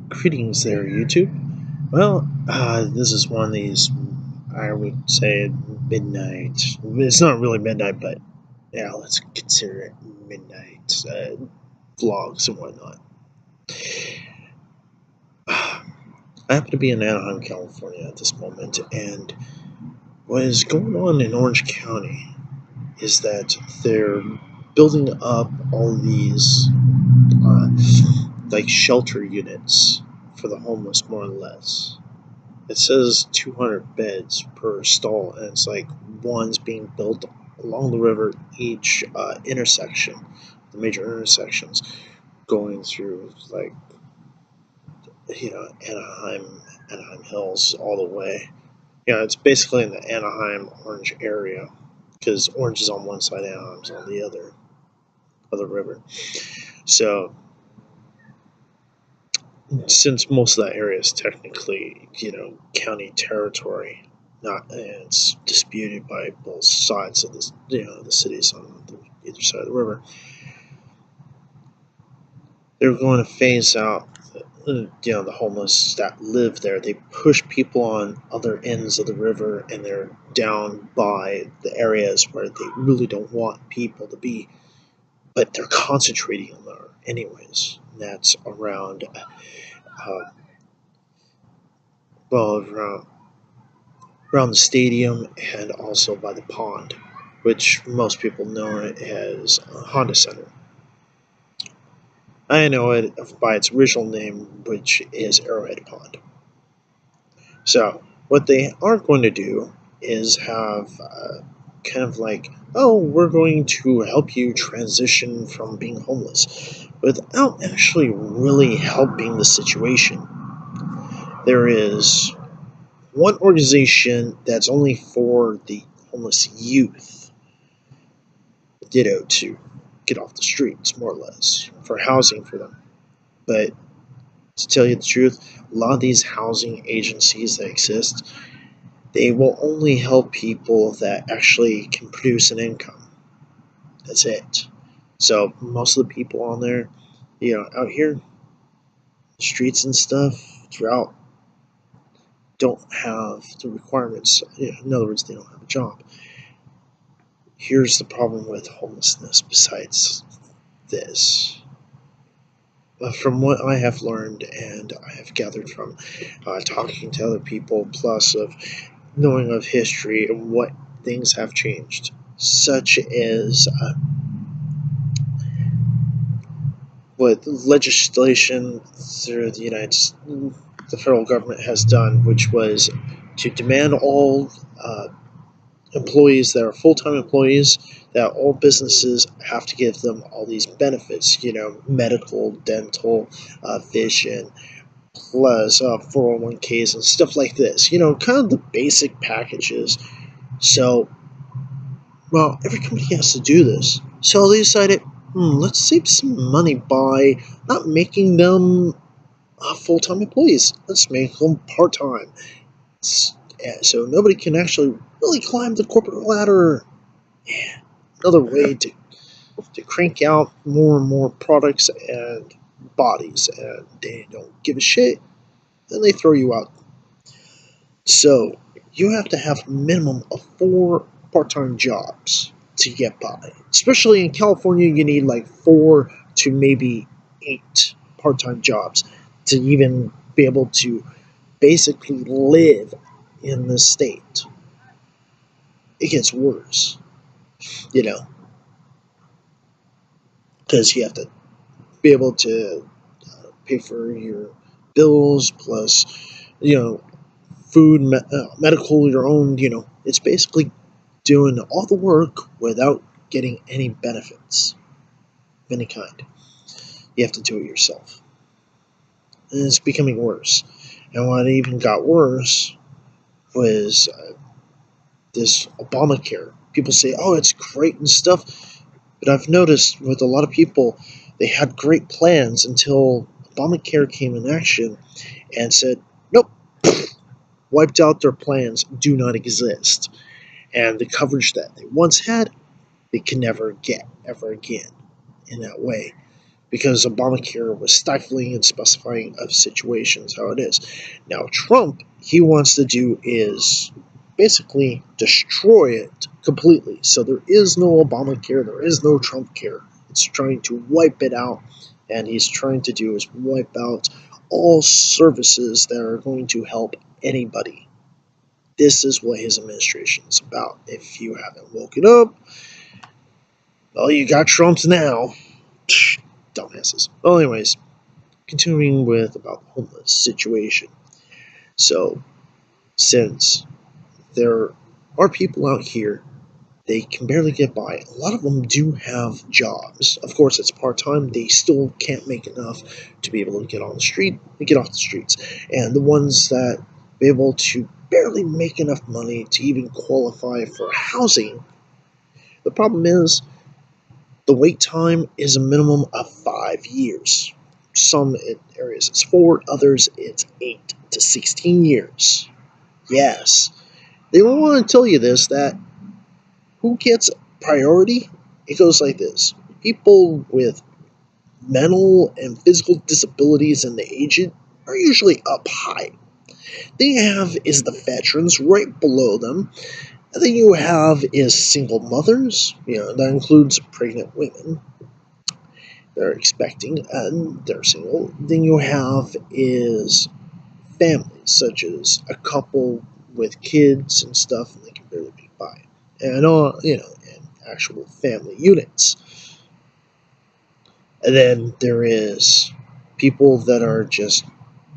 Greetings there, YouTube. Well, this is one of these, I would say, midnight. It's not really midnight, but yeah, let's consider it midnight vlogs and whatnot. I happen to be in Anaheim, California at this moment, and what is going on in Orange County is that they're building up all these, uh, like, shelter units for the homeless, more or less. It says 200 beds per stall, and it's like one's being built along the river, each intersection, the major intersections, going through like Anaheim Hills all the way. It's basically in the Anaheim Orange area because Orange is on one side, Anaheim's on the other of the river. So since most of that area is technically, county territory, not it's disputed by both sides of this, the cities on either side of the river. They're going to phase out, the homeless that live there. They push people on other ends of the river, and they're down by the areas where they really don't want people to be, but they're concentrating on there anyways. And that's around, well, around the stadium and also by the pond, which most people know it as Honda Center. I know it by its original name, which is Arrowhead Pond. So, what they are going to do is have kind of like, oh, we're going to help you transition from being homeless, without actually really helping the situation. There is one organization that's only for the homeless youth, ditto to get off the streets, more or less, for housing for them. But to tell you the truth, a lot of these housing agencies that exist, they will only help people that actually can produce an income. That's it. So most of the people on there, out here, the streets and stuff, throughout, don't have the requirements. In other words, they don't have a job. Here's the problem with homelessness besides this. From what I have learned and I have gathered from talking to other people, plus of knowing of history and what things have changed, such as what legislation through the federal government has done, which was to demand all employees that are full-time employees, that all businesses have to give them all these benefits, medical, dental, vision, plus 401ks and stuff like this, kind of the basic packages. So, well, every company has to do this. So they decided, let's save some money by not making them full-time employees. Let's make them part-time. So nobody can actually really climb the corporate ladder. Yeah, another way to crank out more and more products and bodies, and they don't give a shit, then they throw you out. So you have to have a minimum of 4 part-time jobs to get by. Especially in California, you need like 4 to maybe 8 part-time jobs to even be able to basically live in the state. It gets worse, because you have to be able to pay for your bills, plus, food, medical, your own, it's basically doing all the work without getting any benefits of any kind. You have to do it yourself. And it's becoming worse. And what even got worse was this Obamacare. People say, oh, it's great and stuff. But I've noticed with a lot of people, they had great plans until Obamacare came in action and said, nope, wiped out their plans, do not exist. And the coverage that they once had, they can never get ever again in that way, because Obamacare was stifling and specifying of situations how it is. Now Trump, he wants to do is basically destroy it completely. So there is no Obamacare, there is no Trump care. It's trying to wipe it out, and he's trying to do is wipe out all services that are going to help anybody. This is what his administration is about. If you haven't woken up, well, you got Trump's now. Dumbasses. Well, anyways, continuing with about the homeless situation. So, since there are people out here, they can barely get by. A lot of them do have jobs. Of course, it's part-time. They still can't make enough to be able to get on the street and get off the streets. And the ones that be able to barely make enough money to even qualify for housing, the problem is the wait time is a minimum of 5 years. Some areas it's 4, others it's 8 to 16 years. Yes. They don't want to tell you this, that who gets priority? It goes like this. People with mental and physical disabilities and the aged are usually up high. Then you have is the veterans right below them. And then you have is single mothers. That includes pregnant women. They're expecting and they're single. Then you have is families, such as a couple with kids and stuff, and they can barely be by. And and actual family units. And then there is people that are just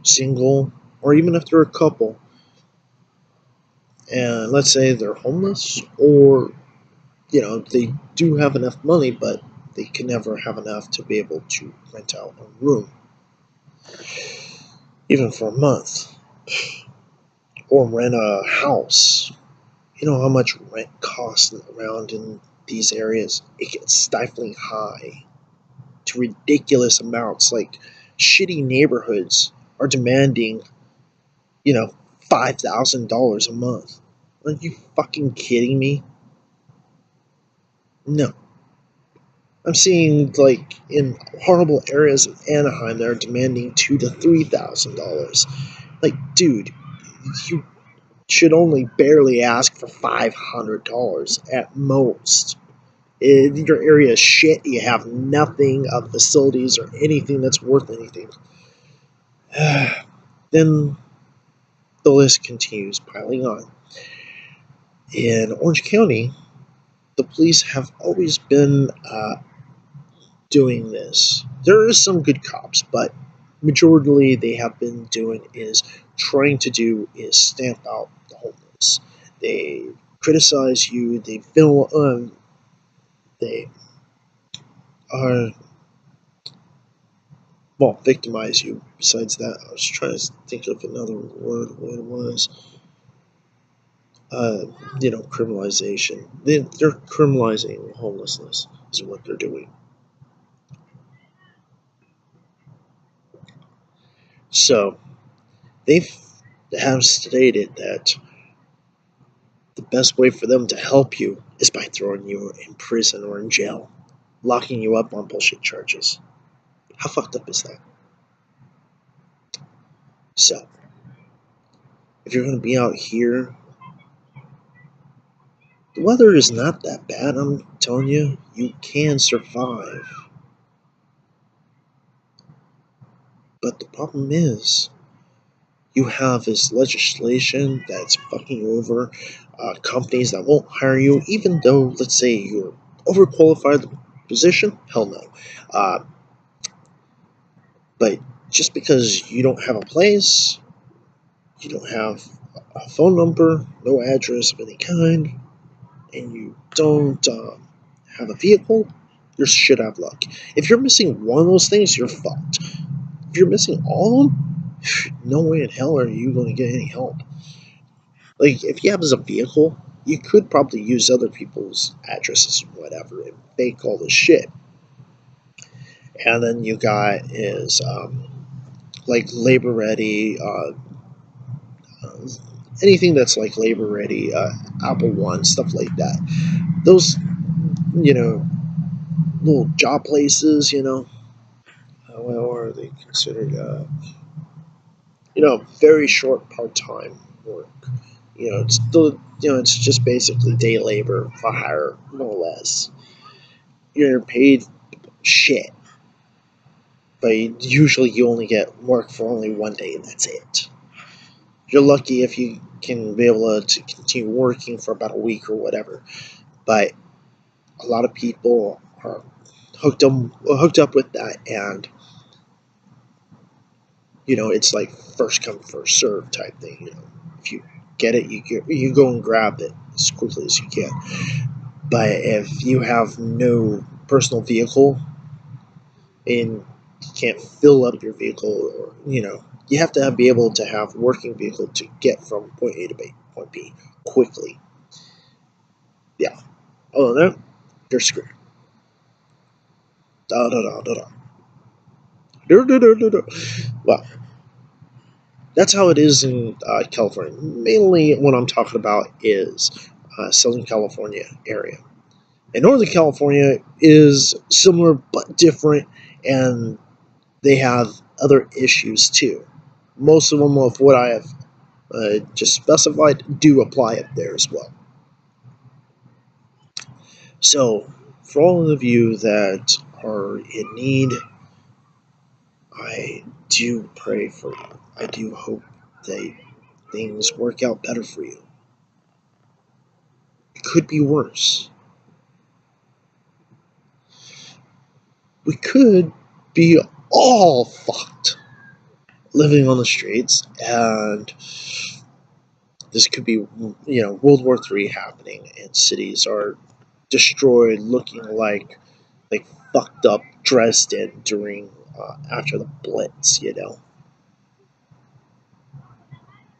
single, or even if they're a couple, and let's say they're homeless, or they do have enough money, but they can never have enough to be able to rent out a room, even for a month, or rent a house. You know how much rent costs around in these areas? It gets stifling high to ridiculous amounts. Like, shitty neighborhoods are demanding, $5,000 a month. Are you fucking kidding me? No. I'm seeing, like, in horrible areas of Anaheim, they're demanding $2,000 to $3,000. Like, dude, you should only barely ask for $500 at most. Your area is shit. You have nothing of facilities or anything that's worth anything. Then the list continues piling on. In Orange County, the police have always been doing this. There is some good cops, but majority they have been doing is trying to do is stamp out the homeless. They criticize you. They are victimize you. Besides that, I was trying to think of another word. What it was, criminalization. They're criminalizing homelessness is what they're doing. So they have stated that the best way for them to help you is by throwing you in prison or in jail, locking you up on bullshit charges. How fucked up is that? So, if you're going to be out here, the weather is not that bad. I'm telling you, you can survive. But the problem is, you have this legislation that's fucking over companies that won't hire you, even though, let's say, you're overqualified the position. Hell no. Uh, but just because you don't have a place, you don't have a phone number, no address of any kind, and you don't have a vehicle, you're shit out of luck. If you're missing one of those things, you're fucked. If you're missing all of them, no way in hell are you going to get any help. Like, if you have as a vehicle, you could probably use other people's addresses or whatever and fake all this shit. And then you got is like labor ready, anything that's like labor ready, Apple One, stuff like that. Those, little job places, are they considered? Very short part-time work. It's still, it's just basically day labor for hire, more or less. You're paid shit, but usually you only get work for only one day, and that's it. You're lucky if you can be able to continue working for about a week or whatever, but a lot of people are hooked up with that, and it's like first come first serve type thing. If you get it, you go and grab it as quickly as you can. But if you have no personal vehicle and you can't fill up your vehicle, or you have to be able to have a working vehicle to get from point A to point B quickly. Yeah. Oh no, you're screwed. Da da da da da. Well, that's how it is in California. Mainly, what I'm talking about is Southern California area. And Northern California is similar but different, and they have other issues too. Most of them of what I have just specified do apply up there as well. So, for all of you that are in need, I do pray for you. I do hope that things work out better for you. It could be worse. We could be all fucked living on the streets, and this could be, World War III happening, and cities are destroyed, looking like fucked up Dresden during after the Blitz.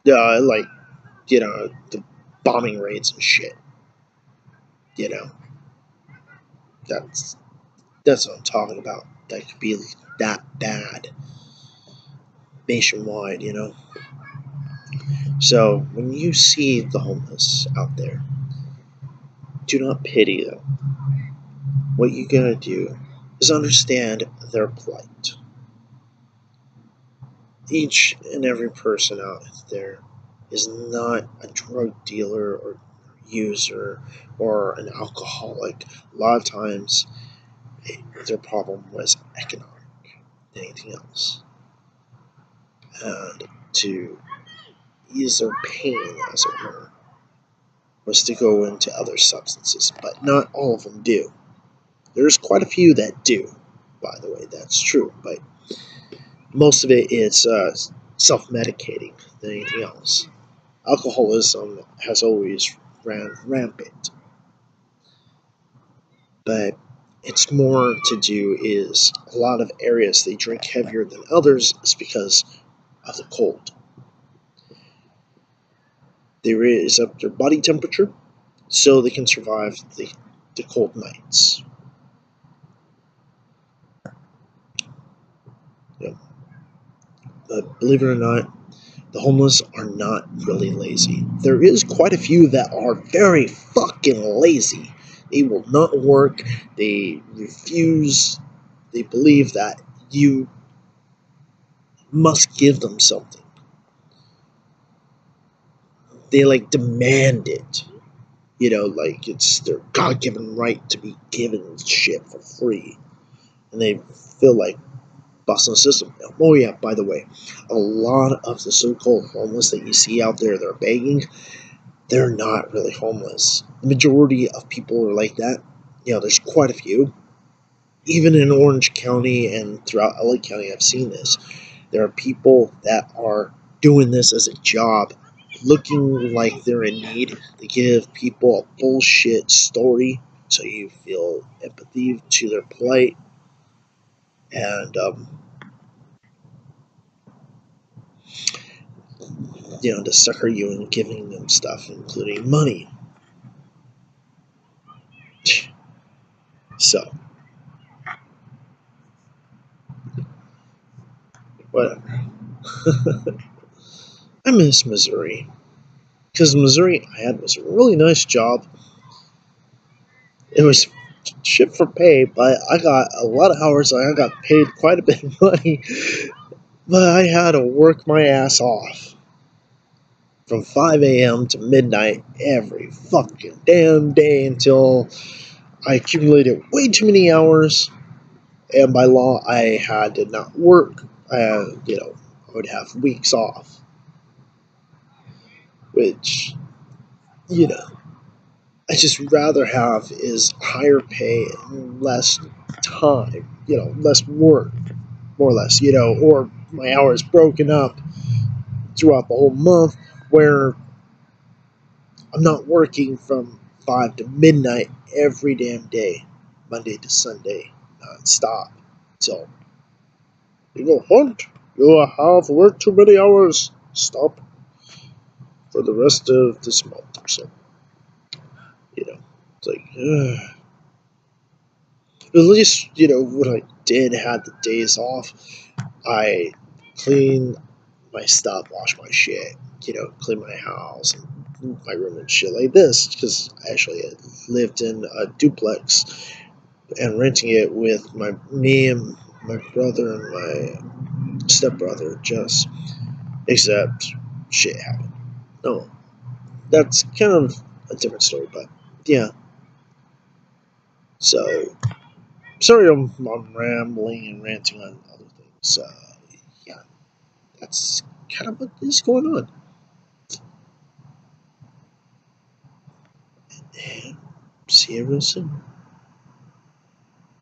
Like the bombing raids and shit. You know, that's that's what I'm talking about. That could be that bad nationwide. So when you see the homeless out there, do not pity them. What you gotta do is understand their plight. Each and every person out there is not a drug dealer or user or an alcoholic. A lot of times, their problem was economic than anything else. And to ease their pain, as it were, was to go into other substances. But not all of them do. There's quite a few that do, by the way, that's true. But most of it is self-medicating than anything else. Alcoholism has always ran rampant, but it's more to do is a lot of areas they drink heavier than others is because of the cold. They raise up their body temperature so they can survive the cold nights. Yeah. But believe it or not, the homeless are not really lazy. There is quite a few that are very fucking lazy. They will not work. They refuse. They believe that you must give them something. They demand it. Like it's their God given right to be given shit for free. And they feel like busting the system. Oh, yeah, by the way, a lot of the so called homeless that you see out there that are begging, they're not really homeless. The majority of people are like that. There's quite a few. Even in Orange County and throughout LA County, I've seen this. There are people that are doing this as a job, looking like they're in need. They give people a bullshit story so you feel empathy to their plight, and to sucker you into giving them stuff, including money. So, whatever. I miss Missouri. Because Missouri I had was a really nice job. It was shit for pay, but I got a lot of hours. I got paid quite a bit of money, but I had to work my ass off from 5 a.m. to midnight every fucking damn day until I accumulated way too many hours, and by law, I had to not work. I would have weeks off, which, you know, I just rather have is higher pay and less time, less work, more or less, or my hours broken up throughout the whole month where I'm not working from 5 to midnight every damn day, Monday to Sunday, non-stop. So, Hunt, you have worked too many hours. Stop for the rest of this month or so. It's like, at least, when I did have the days off, I clean my stuff, wash my shit, clean my house and my room and shit like this. Because I actually had lived in a duplex and renting it with me and my brother and my stepbrother, just except shit happened. No, that's kind of a different story, but yeah. So sorry, I'm rambling and ranting on other things. Yeah, that's kind of what is going on. And see you real soon.